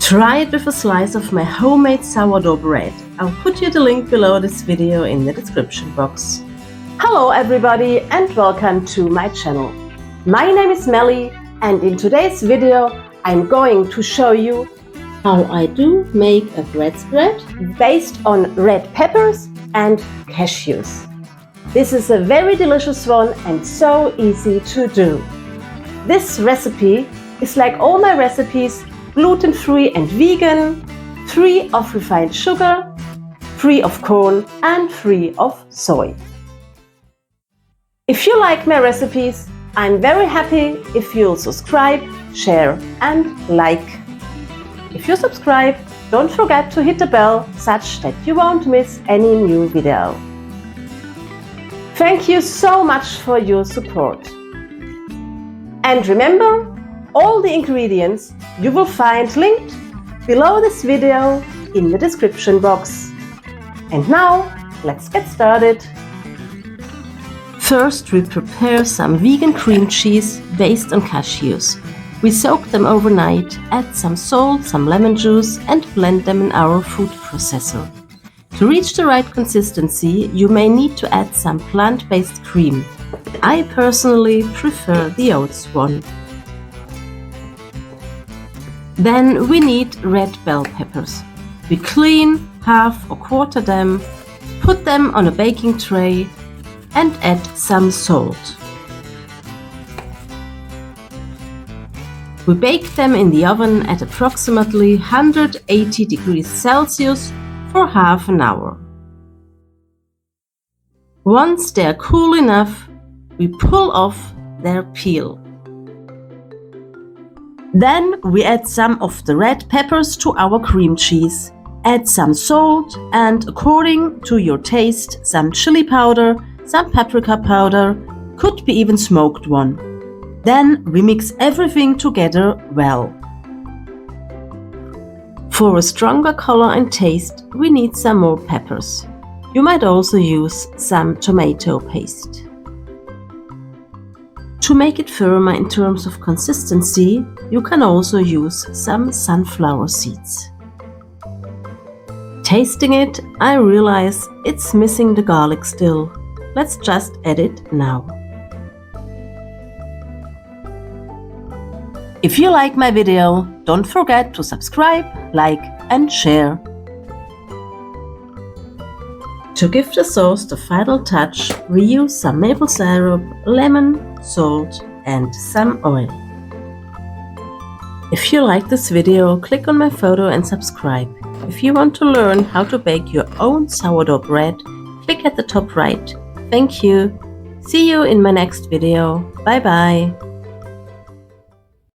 Try it with a slice of my homemade sourdough bread. I'll put you the link below this video in the description box. Hello everybody and welcome to my channel. My name is Melly and in today's video I'm going to show you how I do make a bread spread based on red peppers and cashews. This is a very delicious one and so easy to do. This recipe is like all my recipes, gluten-free and vegan, free of refined sugar, free of corn and free of soy. If you like my recipes, I'm very happy if you'll subscribe, share and like. If you subscribe, don't forget to hit the bell such that you won't miss any new video. Thank you so much for your support. And remember, all the ingredients you will find linked below this video in the description box. And now, let's get started. First, we prepare some vegan cream cheese based on cashews. We soak them overnight, add some salt, some lemon juice and blend them in our food processor. To reach the right consistency, you may need to add some plant-based cream. I personally prefer the oats one. Then we need red bell peppers. We clean, half or quarter them, put them on a baking tray and add some salt. We bake them in the oven at approximately 180 degrees Celsius for half an hour. Once they are cool enough, we pull off their peel. Then we add some of the red peppers to our cream cheese. Add some salt and, according to your taste, some chili powder, some paprika powder, could be even smoked one. Then we mix everything together well. For a stronger color and taste, we need some more peppers. You might also use some tomato paste. To make it firmer in terms of consistency, you can also use some sunflower seeds. Tasting it, I realize it's missing the garlic still. Let's just add it now. If you like my video, don't forget to subscribe, like and share. To give the sauce the final touch, we use some maple syrup, lemon, salt and some oil. If you like this video, click on my photo and subscribe. If you want to learn how to bake your own sourdough bread, click at the top right. Thank you. See you in my next video. Bye bye.